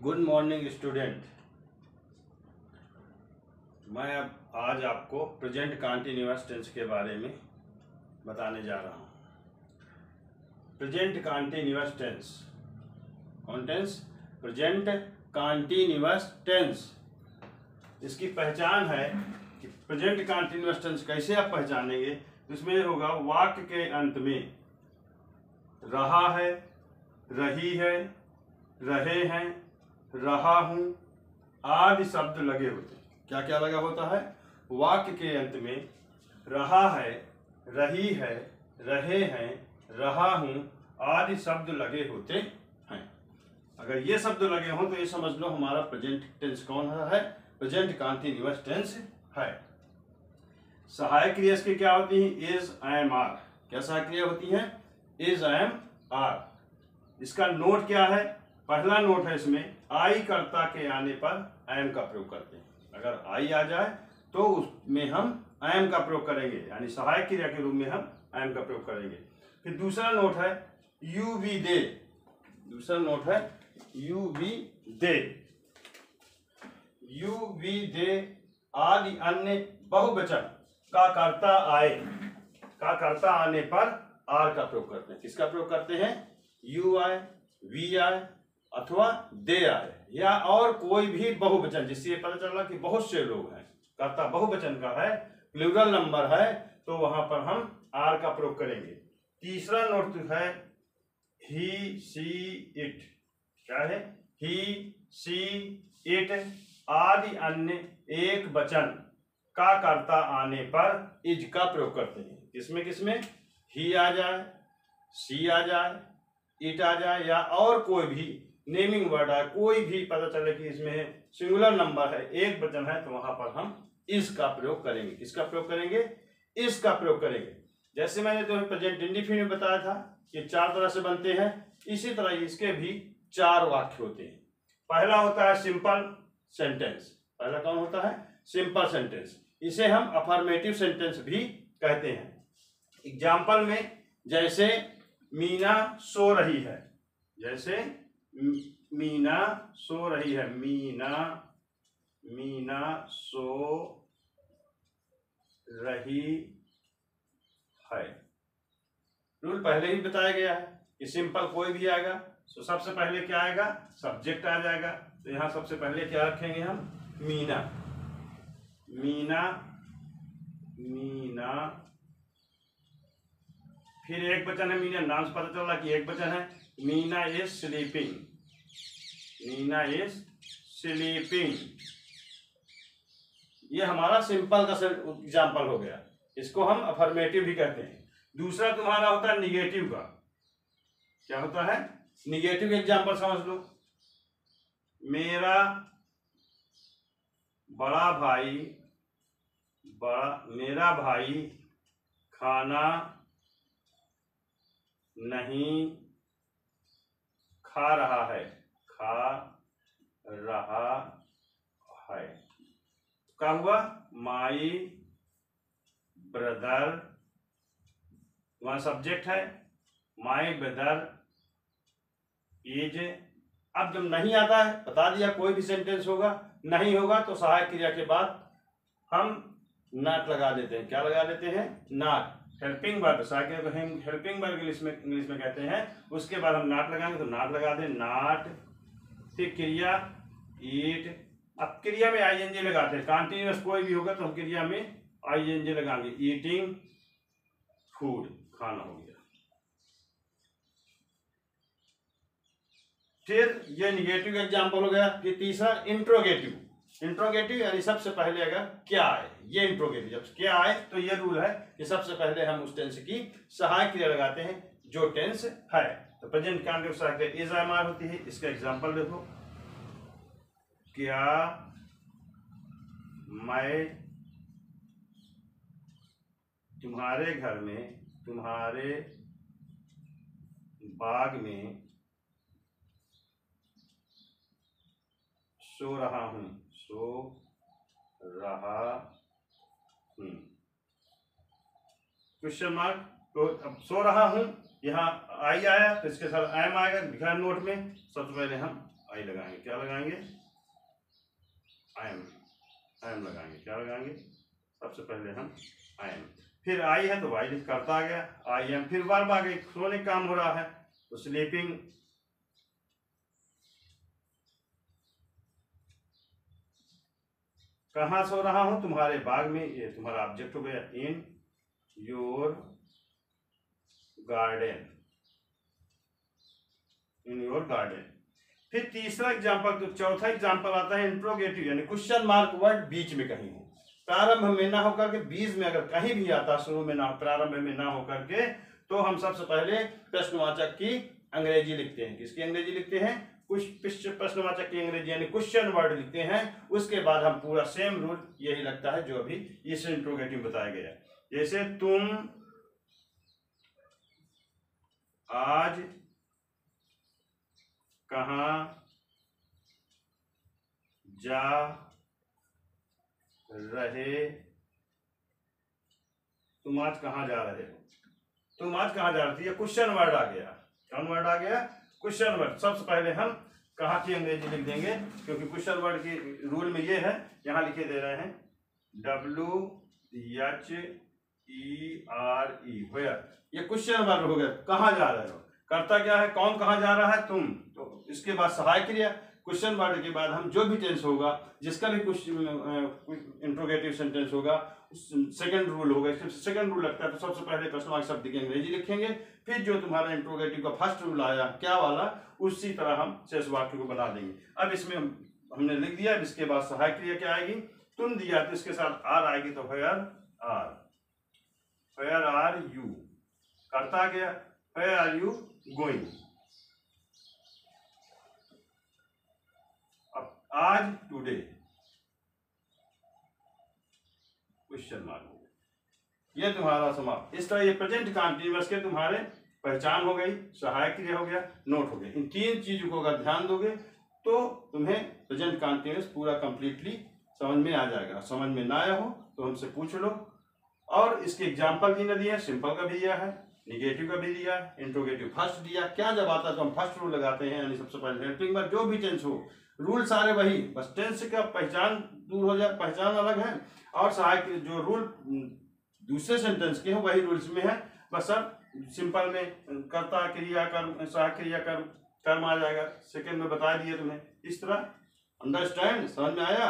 Good morning student. मैं अब आज आपको प्रेजेंट कंटीन्यूअस टेंस के बारे में बताने जा रहा हूँ। प्रेजेंट कंटीन्यूअस टेंस कौन टेंस? Present continuous tense. इसकी पहचान है कि प्रेजेंट कंटीन्यूअस टेंस कैसे आप पहचानेंगे। इसमें होगा वाक्य के अंत में रहा है, रही है, रहे हैं, रहा हूं आदि शब्द लगे होते हैं। क्या क्या लगा होता है? वाक्य के अंत में रहा है, रही है, रहे हैं, रहा हूं आदि शब्द लगे होते हैं। अगर ये शब्द लगे हों तो ये समझ लो हमारा प्रेजेंट टेंस कौन है? प्रेजेंट कंटीन्यूअस टेंस है। सहायक क्रिया की क्या होती है? Is, am, are. क्या सहायक क्रिया होती है? Is, am, are. इसका नोट क्या है? पहला नोट है इसमें आई कर्ता के आने पर एम का प्रयोग करते हैं। अगर आई आ जाए तो उसमें हम एम का प्रयोग करेंगे, यानी सहायक क्रिया के रूप में हम एम का प्रयोग करेंगे। फिर दूसरा नोट है यू वी दे। दूसरा नोट है you we they. You we they आदि अन्य बहुवचन का कर्ता आए, का कर्ता आने पर आर का प्रयोग करते हैं। किसका प्रयोग करते हैं? यू आए, वी आए अथवा दे आए, या और कोई भी बहुवचन जिससे पता चला कि बहुत से लोग हैं, कर्ता बहुवचन का है, प्लूरल नंबर है, तो वहां पर हम आर का प्रयोग करेंगे। तीसरा नोट है ही, सी, इट। क्या है? ही, सी, इट आदि अन्य एक वचन का कर्ता आने पर इज का प्रयोग करते हैं। किसमें किसमें? ही आ जाए, सी आ जाए, इट आ जाए, या और कोई भी नेमिंग वर्ड है, कोई भी पता चले कि इसमें सिंगुलर नंबर है, एक वचन है, तो वहां पर हम इस का प्रयोग करेंगे। किसका प्रयोग करेंगे? इस का प्रयोग करेंगे। जैसे मैंने तुम्हें प्रेजेंट इंडेफिनिट में बताया था कि चार तरह से बनते हैं, इसी तरह इसके भी चार वाक्य होते हैं। पहला होता है सिंपल सेंटेंस। पहला कौन होता है? Simple sentence. इसे हम अफर्मेटिव सेंटेंस भी कहते हैं। एग्जाम्पल में जैसे मीना सो रही है, जैसे मीना सो रही है, मीना सो रही है। रूल पहले ही बताया गया है कि सिंपल कोई भी आएगा तो सबसे पहले क्या आएगा? सब्जेक्ट आ जाएगा। तो यहां सबसे पहले क्या रखेंगे हम? मीना। मीना, मीना। फिर एक वचन है, मीना नाम से पता चला कि एक वचन है। Meena is sleeping, Meena is sleeping. ये हमारा सिंपल का एग्जाम्पल हो गया। इसको हम अफर्मेटिव भी कहते हैं। दूसरा तुम्हारा होता है निगेटिव का। क्या होता है? निगेटिव एग्जाम्पल समझ लो। मेरा बड़ा भाई, मेरा भाई खाना नहीं खा रहा है, खा रहा है। क्या हुआ? माई ब्रदर, वहां सब्जेक्ट है, माई ब्रदर इज। अब जब नहीं आता है, बता दिया कोई भी सेंटेंस होगा, नहीं होगा तो सहायक क्रिया के बाद हम नॉट लगा देते हैं। क्या लगा देते हैं? नॉट। हेल्पिंग वर्ब, सहायक क्रिया को हेल्पिंग वर्ब इंग्लिश में कहते हैं। उसके बाद हम नॉट लगाएंगे तो नॉट लगा दें, नॉट। फिर क्रिया ईट। अब क्रिया में आईएनजी लगाते हैं। कंटीन्यूअस कोई भी होगा तो हम क्रिया में आईएनजी लगाएंगे। ईटिंग फूड, खाना हो गया। फिर ये निगेटिव एग्जाम्पल हो गया। फिर तीसरा इंट्रोगेटिव। इंट्रोगेटिव यानी सबसे पहले अगर क्या आए, ये इंट्रोगेटिव जब क्या आए तो ये रूल है कि सबसे पहले हम उस टेंस की सहायक क्रिया लगाते हैं जो टेंस है। तो प्रेजेंट कंटीन्यूअस सहायक क्रिया इज, एम, आर होती है। इसका एग्जाम्पल देखो। क्या मैं तुम्हारे घर में, तुम्हारे बाग में सो रहा हूं, सो रहा हूं। Question mark. तो अब सो रहा हूं, यहाँ आई आया तो इसके साथ एम आएगा। लिखा नोट में सबसे पहले हम आई लगाएंगे, क्या लगाएंगे, आई एम लगाएंगे, क्या लगाएंगे, सबसे पहले हम आई एम, फिर आई है तो वाई करता आ गया, आई एम, फिर वर्ब आ गई, सोने का काम हो रहा है तो स्लीपिंग, कहाँ सो रहा हूं, तुम्हारे बाग में, ये तुम्हारा ऑब्जेक्ट हो गया, in your garden, in your garden. फिर तीसरा एग्जांपल, तो चौथा एग्जांपल आता है इंट्रोगेटिव, यानी क्वेश्चन मार्क वर्ड बीच में कहीं हो, प्रारंभ में ना होकर के, बीच में अगर कहीं भी आता, शुरू में ना, प्रारंभ में ना होकर के, तो हम सबसे पहले प्रश्नवाचक की अंग्रेजी लिखते हैं। किसकी अंग्रेजी लिखते हैं, कुछ प्रश्नवाचक की अंग्रेजी यानी क्वेश्चन वर्ड लिखते हैं। उसके बाद हम पूरा सेम रूल यही लगता है जो अभी इस इंट्रोगेटिव बताया गया है। जैसे तुम आज कहाँ जा रहे, तुम आज कहाँ जा रहे हो, तुम आज कहाँ जा रही है, क्वेश्चन वर्ड आ गया, कौन वर्ड आ गया, क्वेश्चन वर्ड। सबसे पहले हम कहाँ की अंग्रेजी लिख देंगे, क्योंकि क्वेश्चन वर्ड की रूल में ये है, यहाँ लिखे दे रहे हैं WHERE, ये क्वेश्चन वर्ड हो गया, कहाँ जा रहे हो, करता क्या है, कौन कहाँ जा रहा है, तुम, तो इसके बाद सहायक क्रिया, क्वेश्चन वर्ड के बाद हम जो भी टेंस होगा, जिसका भी इंट्रोगेटिव सेंटेंस होगा, सेकंड रूल होगा, सेकंड रूल लगता है तो सबसे पहले प्रश्नवाचक शब्द की अंग्रेजी लिखेंगे, फिर जो तुम्हारा इंट्रोगेटिव का फर्स्ट रूल आया क्या वाला, उसी तरह हम शेष वाक्य को बना देंगे। अब इसमें हमने लिख दिया, इसके बाद सहायक क्रिया क्या आएगी, तुम दिया तो इसके साथ आर आएगी, तो वेयर आर यू, करता गया, वेयर आर यू गोइंग, आज, टुडे, क्वेश्चन मार्क हो गया, ये तुम्हारा समाप्त। इस तरह ये प्रेजेंट कंटीन्यूअस के तुम्हारे पहचान हो गई, सहायक क्रिया हो गया, नोट हो गया। इन तीन चीजों को अगर ध्यान दोगे तो तुम्हें प्रेजेंट कंटीन्यूअस पूरा कंप्लीटली समझ में आ जाएगा। समझ में ना आया हो तो हमसे पूछ लो। और इसके एग्जाम्पल भी न दिया, सिंपल का भी दिया है, निगेटिव का भी दिया, इंट्रोगेटिव फर्स्ट दिया। क्या जब आता है तो हम फर्स्ट रूल लगाते हैं, यानी सबसे पहले हेल्पिंग वर्ब, जो भी टेंस हो, रूल सारे वही, बस टेंस का पहचान दूर हो जाए, पहचान अलग है, और सहायक जो रूल दूसरे सेंटेंस के हैं वही रूल्स में है, बस सब सिंपल में कर्ता क्रिया कर्म, सहायक क्रिया कर्म आ जाएगा। सेकंड में बता दिए तुम्हें। इस तरह अंडरस्टैंड, समझ में आया।